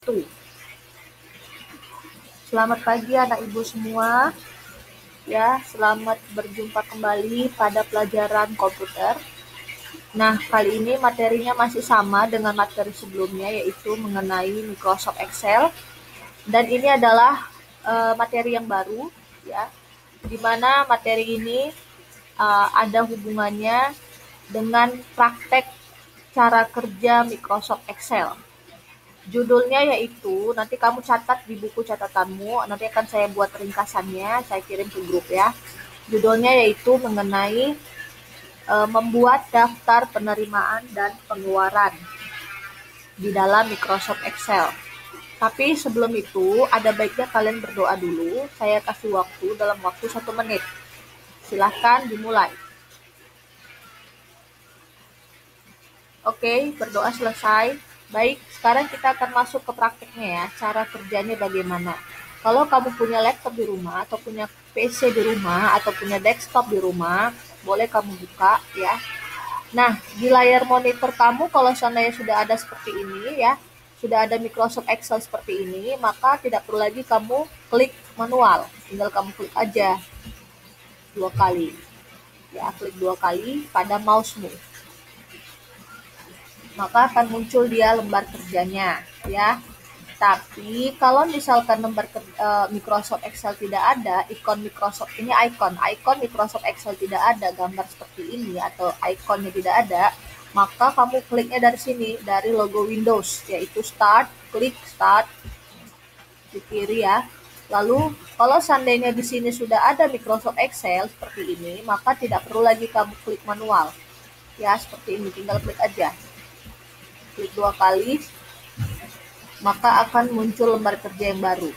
1. Selamat pagi anak ibu semua. Ya, selamat berjumpa kembali pada pelajaran komputer. Nah, kali ini materinya masih sama dengan materi sebelumnya, yaitu mengenai Microsoft Excel. Dan ini adalah materi yang baru, ya, di mana materi ini ada hubungannya dengan praktek cara kerja Microsoft Excel. Judulnya yaitu, nanti kamu catat di buku catatanmu, nanti akan saya buat ringkasannya, saya kirim ke grup ya. Judulnya yaitu mengenai membuat daftar penerimaan dan pengeluaran di dalam Microsoft Excel. Tapi sebelum itu, ada baiknya kalian berdoa dulu. Saya kasih waktu dalam waktu 1 menit. Silahkan dimulai. Oke, berdoa selesai. Baik, sekarang kita akan masuk ke prakteknya ya, cara kerjanya bagaimana. Kalau kamu punya laptop di rumah, atau punya PC di rumah, atau punya desktop di rumah, boleh kamu buka ya. Nah, di layar monitor kamu kalau seandainya sudah ada seperti ini ya, sudah ada Microsoft Excel seperti ini, maka tidak perlu lagi kamu klik manual. Tinggal kamu klik aja 2 kali. Ya, klik 2 kali pada mouse-mu. Maka akan muncul dia lembar kerjanya ya. Tapi kalau misalkan Microsoft Excel tidak ada, ikon Microsoft Excel tidak ada, gambar seperti ini atau ikonnya tidak ada, maka kamu kliknya dari sini, dari logo Windows, yaitu Start, klik Start di kiri ya. Lalu kalau seandainya di sini sudah ada Microsoft Excel seperti ini, maka tidak perlu lagi kamu klik manual. Ya, seperti ini, tinggal klik aja. Klik 2 kali, maka akan muncul lembar kerja yang baru.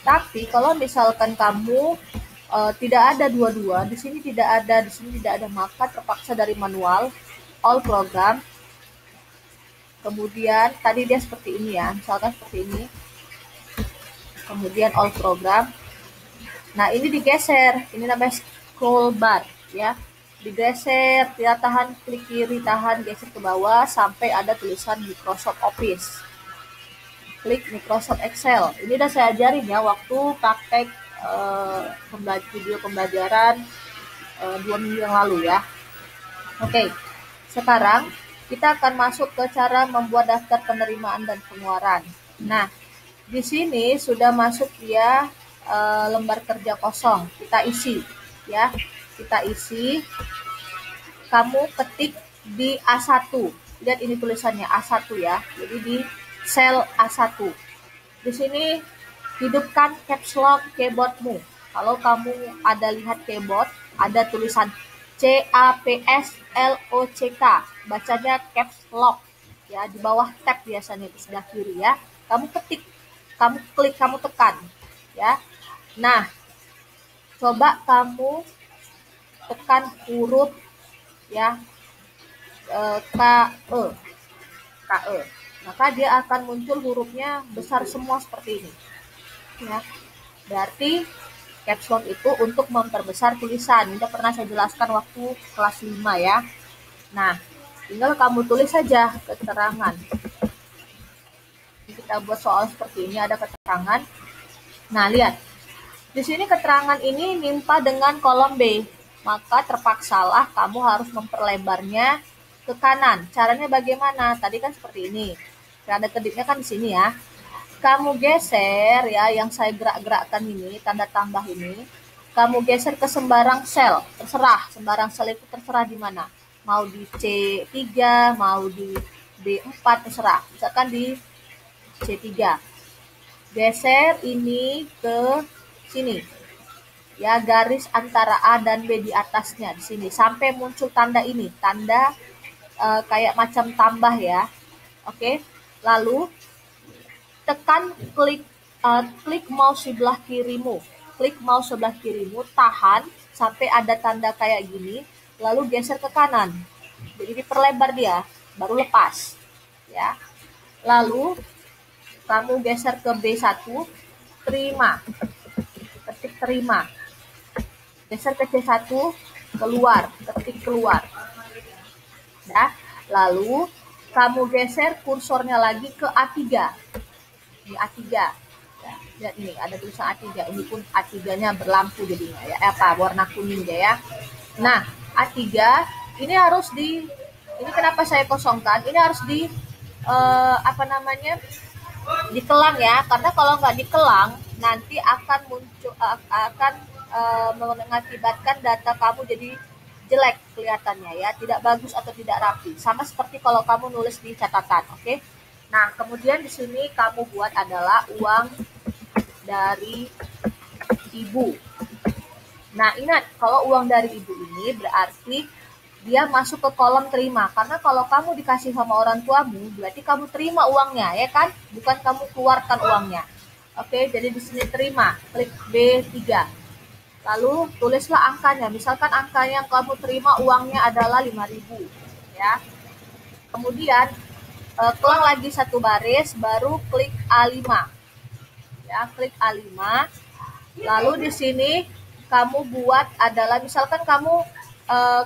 Tapi kalau misalkan kamu tidak ada dua-dua, di sini tidak ada, maka terpaksa dari manual, all program, kemudian tadi dia seperti ini ya, misalkan seperti ini, kemudian all program. Nah, ini digeser, ini namanya scroll bar ya. Digeser, ya, tahan, klik kiri, tahan, geser ke bawah sampai ada tulisan Microsoft Office. Klik Microsoft Excel. Ini udah saya ajarin ya waktu praktek video pembelajaran 2 minggu yang lalu ya. Oke, sekarang kita akan masuk ke cara membuat daftar penerimaan dan pengeluaran. Nah, di sini sudah masuk ya lembar kerja kosong. Kita isi ya. Kita isi, kamu ketik di A1. Lihat ini tulisannya A1 ya. Jadi di sel A1. Di sini hidupkan caps lock keyboardmu. Kalau kamu ada lihat keyboard, ada tulisan CAPSLOCK. Bacanya caps lock. Ya, di bawah tab biasanya di sebelah kiri ya. Kamu ketik, kamu klik, kamu tekan ya. Nah, coba kamu tekan huruf ya KE, maka dia akan muncul hurufnya besar semua seperti ini ya. Berarti caps lock itu untuk memperbesar tulisan. Ini pernah saya jelaskan waktu kelas 5 ya. Nah, tinggal kamu tulis saja keterangan. Kita buat soal seperti ini, ada keterangan. Nah, lihat di sini keterangan ini nimpa dengan kolom B, maka terpaksalah kamu harus memperlebarnya ke kanan. Caranya bagaimana? Tadi kan seperti ini. Tanda kedipnya kan di sini ya. Kamu geser ya, yang saya gerak-gerakkan ini, tanda tambah ini. Kamu geser ke sembarang sel, terserah. Sembarang sel itu terserah di mana. Mau di C3, mau di B4, terserah. Misalkan di C3. Geser ini ke sini. Ya, garis antara A dan B di atasnya di sini sampai muncul tanda ini, tanda kayak macam tambah ya. Oke. Lalu tekan klik mouse sebelah kirimu. Klik mouse sebelah kirimu, tahan sampai ada tanda kayak gini, lalu geser ke kanan. Jadi diperlebar dia, baru lepas. Ya. Lalu kamu geser ke B1, terima. Ketik terima. Geser ke C1, keluar, ketik keluar. Ya, lalu kamu geser kursornya lagi ke A3. Ini A3. Ya, lihat ini ada tulisan A3. Ini pun A3-nya berlampu jadinya ya. Warna kuning ya. Nah, A3 ini harus ini kenapa saya kosongkan? Ini harus dikelang ya, karena kalau nggak dikelang nanti akan muncul mengakibatkan data kamu jadi jelek kelihatannya ya, tidak bagus atau tidak rapi, sama seperti kalau kamu nulis di catatan. Oke. Nah, kemudian di sini kamu buat adalah uang dari ibu. Nah, ingat, kalau uang dari ibu ini berarti dia masuk ke kolom terima, karena kalau kamu dikasih sama orang tuamu berarti kamu terima uangnya ya kan, bukan kamu keluarkan uangnya. Oke, jadi di sini terima, klik B3, lalu tulislah angkanya. Misalkan angka yang kamu terima uangnya adalah 5.000 ya. Kemudian kelang lagi satu baris, baru klik A5 ya, klik A5. Lalu di sini kamu buat adalah, misalkan kamu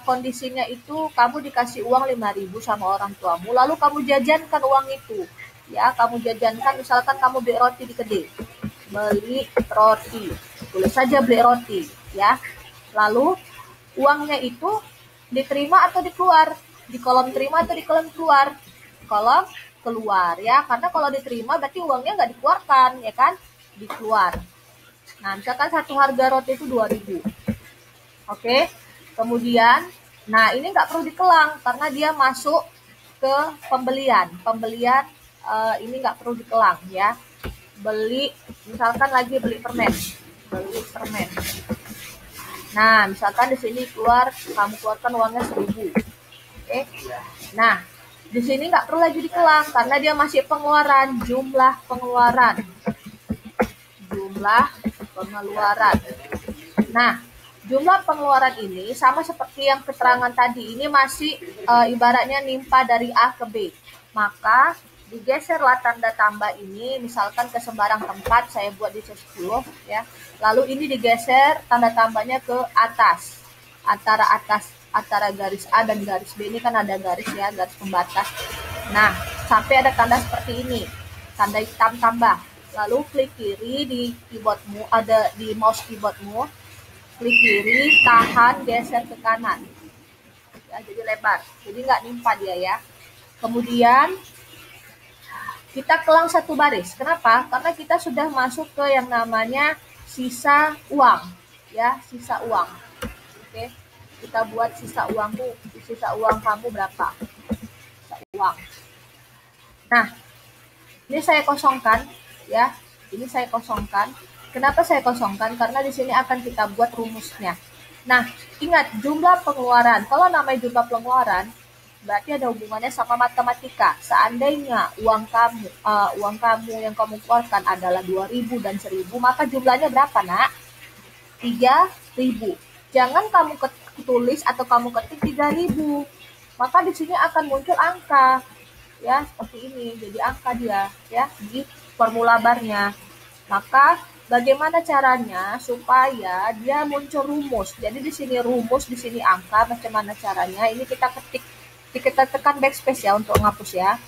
kondisinya itu kamu dikasih uang 5.000 sama orang tuamu, lalu kamu jajankan uang itu ya, kamu jajankan, misalkan kamu beli roti di kedai, beli roti, tulis saja beli roti ya. Lalu uangnya itu diterima atau dikeluar, di kolom terima atau di kolom keluar? Kolom keluar ya, karena kalau diterima berarti uangnya nggak dikeluarkan ya kan, dikeluar. Nah, misalkan satu harga roti itu 2.000. Oke. Kemudian, nah ini nggak perlu dikelang karena dia masuk ke pembelian. Pembelian ini nggak perlu dikelang ya. Beli, misalkan lagi beli permen. Beli permen. Nah, misalkan di sini kamu keluarkan uangnya 1.000. Oke. Nah, di sini nggak perlu lagi dikelang karena dia masih pengeluaran, jumlah pengeluaran. Jumlah pengeluaran. Nah, jumlah pengeluaran ini sama seperti yang keterangan tadi, ini masih ibaratnya nimpa dari A ke B. Maka digeserlah tanda tambah ini, misalkan ke sembarang tempat, saya buat di C10 ya. Lalu ini digeser tanda tambahnya ke atas. Antara garis A dan garis B ini kan ada garis ya, garis pembatas. Nah, sampai ada tanda seperti ini, tanda hitam tambah. Lalu klik kiri di keyboardmu, ada di mouse keyboardmu, klik kiri, tahan, geser ke kanan ya, jadi lebar, jadi nggak nimpa dia ya. Kemudian kita kelang satu baris. Kenapa? Karena kita sudah masuk ke yang namanya sisa uang ya, sisa uang. Oke, kita buat sisa uang kamu berapa, sisa uang. Nah, ini saya kosongkan ya, ini saya kosongkan. Kenapa saya kosongkan? Karena di sini akan kita buat rumusnya. Nah, ingat jumlah pengeluaran. Kalau namanya jumlah pengeluaran, berarti ada hubungannya sama matematika. Seandainya uang kamu yang kamu keluarkan adalah 2.000 dan 1.000, maka jumlahnya berapa, Nak? 3.000. Jangan kamu tulis atau kamu ketik 3.000. Maka di sini akan muncul angka. Ya, seperti ini. Jadi angka dia ya di formula barnya. Maka bagaimana caranya supaya dia muncul rumus? Jadi di sini rumus, di sini angka. Bagaimana caranya? Ini kita ketik, kita tekan backspace ya untuk menghapus ya.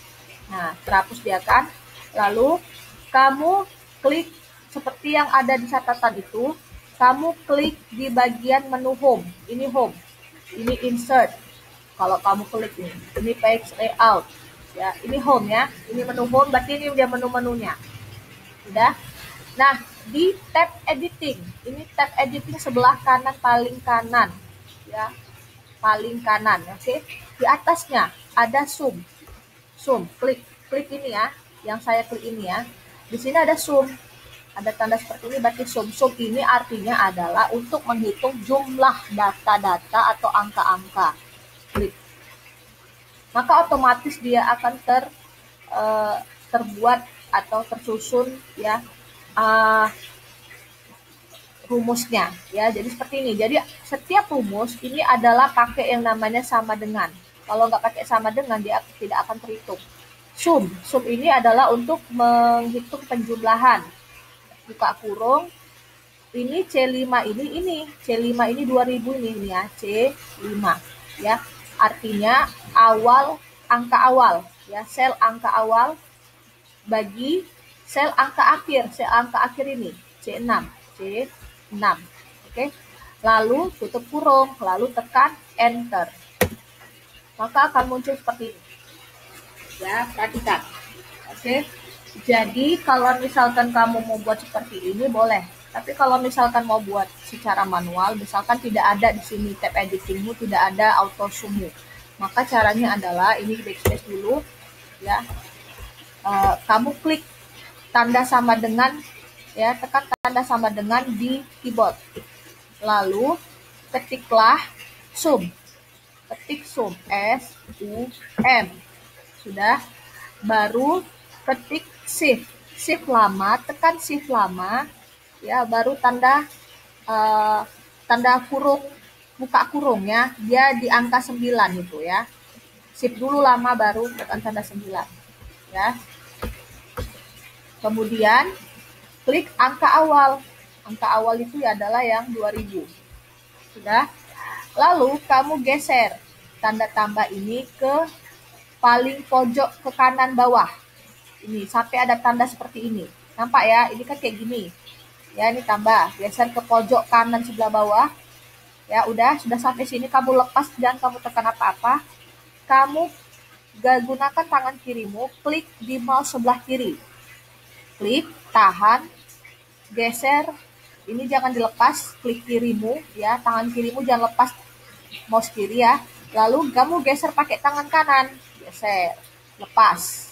Nah, terhapus dia kan. Lalu kamu klik seperti yang ada di catatan itu. Kamu klik di bagian menu home. Ini home. Ini insert. Kalau kamu klik ini page layout. Ya, ini home ya. Ini menu home, berarti ini udah menu-menunya. Udah. Nah, di tab editing, ini tab editing sebelah kanan, paling kanan ya, paling kanan. Oke. Di atasnya ada zoom, klik ini ya, yang saya klik ini ya. Di sini ada zoom, ada tanda seperti ini, berarti zoom ini artinya adalah untuk menghitung jumlah data-data atau angka-angka. Klik, maka otomatis dia akan terbuat atau tersusun ya rumusnya ya. Jadi seperti ini. Jadi setiap rumus ini adalah pakai yang namanya sama dengan. Kalau nggak pakai sama dengan, dia tidak akan terhitung. Sum ini adalah untuk menghitung penjumlahan. Buka kurung. Ini C5 ini C5 ini 2.000 ini ya, C5 ya. Artinya angka awal ya, sel angka awal bagi sel angka akhir ini, C6, C6. Oke. Lalu tutup kurung, lalu tekan enter. Maka akan muncul seperti ini. Ya, perhatikan. Oke. Jadi kalau misalkan kamu mau buat seperti ini boleh. Tapi kalau misalkan mau buat secara manual, misalkan tidak ada di sini tab editingmu, tidak ada auto zoom-mu, maka caranya adalah ini backspace dulu, ya. Kamu klik tanda sama dengan, ya, tekan tanda sama dengan di keyboard. Lalu ketiklah zoom, ketik zoom, S-U-M, sudah. Baru ketik shift lama, tekan shift lama, ya, baru tanda kurung, buka kurung, ya, dia di angka 9 itu, ya. Shift dulu lama baru tekan tanda 9, ya. Kemudian klik angka awal. Angka awal itu adalah yang 2000. Sudah. Lalu kamu geser tanda tambah ini ke paling pojok ke kanan bawah. Ini sampai ada tanda seperti ini. Nampak ya? Ini kan kayak gini. Ya, ini tambah, geser ke pojok kanan sebelah bawah. Ya, sudah sampai sini, kamu lepas, jangan kamu tekan apa-apa. Kamu gunakan tangan kirimu, klik di mouse sebelah kiri. Klik, tahan, geser. Ini jangan dilepas, klik kirimu, ya, tangan kirimu jangan lepas mouse kiri, ya. Lalu kamu geser pakai tangan kanan, geser, lepas.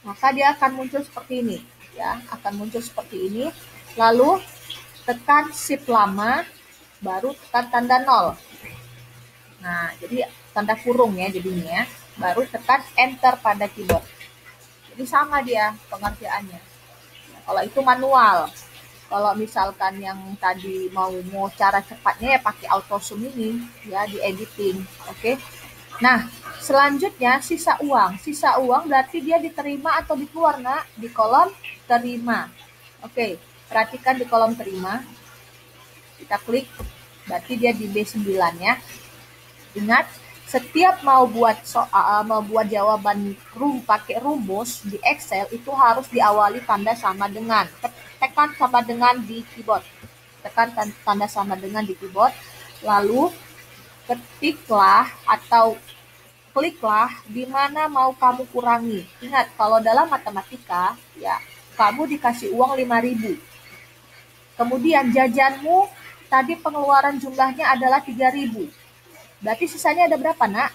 Maka dia akan muncul seperti ini, ya, akan muncul seperti ini. Lalu tekan shift lama, baru tekan tanda 0. Nah, jadi tanda kurung, ya, jadinya, baru tekan enter pada keyboard. Jadi sama dia pengerjaannya. Nah, kalau itu manual. Kalau misalkan yang tadi mau cara cepatnya, ya pakai auto zoom ini, ya, di editing. Oke. Nah, selanjutnya sisa uang. Sisa uang berarti dia diterima atau dikeluar, Nak? Di kolom terima. Oke. Perhatikan di kolom terima, kita klik, berarti dia di B9, ya. Ingat, setiap mau buat jawaban pakai rumus di Excel itu harus diawali tanda sama dengan. Tekan sama dengan di keyboard. Tekan tanda sama dengan di keyboard, lalu ketiklah atau kliklah di mana mau kamu kurangi. Ingat, kalau dalam matematika, ya, kamu dikasih uang 5.000. Kemudian jajanmu tadi pengeluaran jumlahnya adalah 3.000. Berarti sisanya ada berapa, Nak?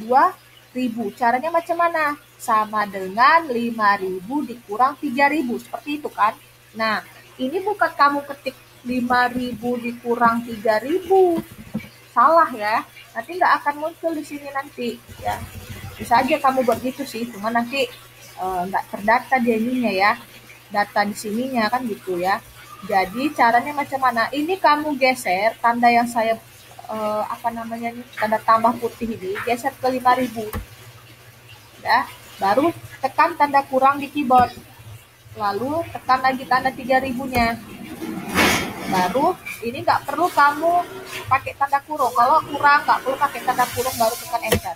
2.000. Caranya macam mana? Sama dengan 5.000 dikurang 3.000. Seperti itu kan? Nah, ini bukan kamu ketik 5.000 dikurang 3.000. Salah, ya. Nanti nggak akan muncul di sini nanti, ya. Bisa aja kamu buat gitu sih, cuma nanti nggak terdata dia ininya, ya. Data di sininya kan gitu, ya. Jadi caranya macam mana? Ini kamu geser tanda yang saya tanda tambah putih ini, geser ke 5.000. Ya, baru tekan tanda kurang di keyboard. Lalu tekan lagi tanda 3.000-nya. Baru ini nggak perlu kamu pakai tanda kurung. Kalau kurang nggak perlu pakai tanda kurung, baru tekan enter.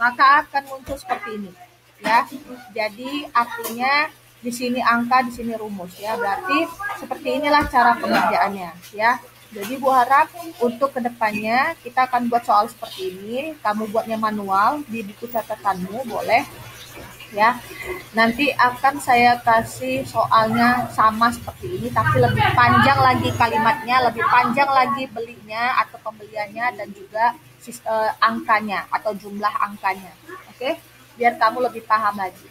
Maka akan muncul seperti ini, ya. Jadi artinya di sini angka, di sini rumus, ya. Berarti seperti inilah cara pengerjaannya, ya. Jadi Bu harap untuk kedepannya kita akan buat soal seperti ini. Kamu buatnya manual di buku catatanmu, boleh, ya. Nanti akan saya kasih soalnya sama seperti ini, tapi lebih panjang lagi kalimatnya, lebih panjang lagi belinya atau pembeliannya, dan juga angkanya atau jumlah angkanya. Oke, biar kamu lebih paham lagi.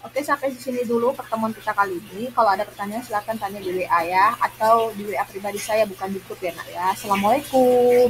Oke, sampai di sini dulu pertemuan kita kali ini. Kalau ada pertanyaan silakan tanya di WA, ya, atau di WA pribadi saya, bukan di grup, ya, Nak, ya. Assalamualaikum.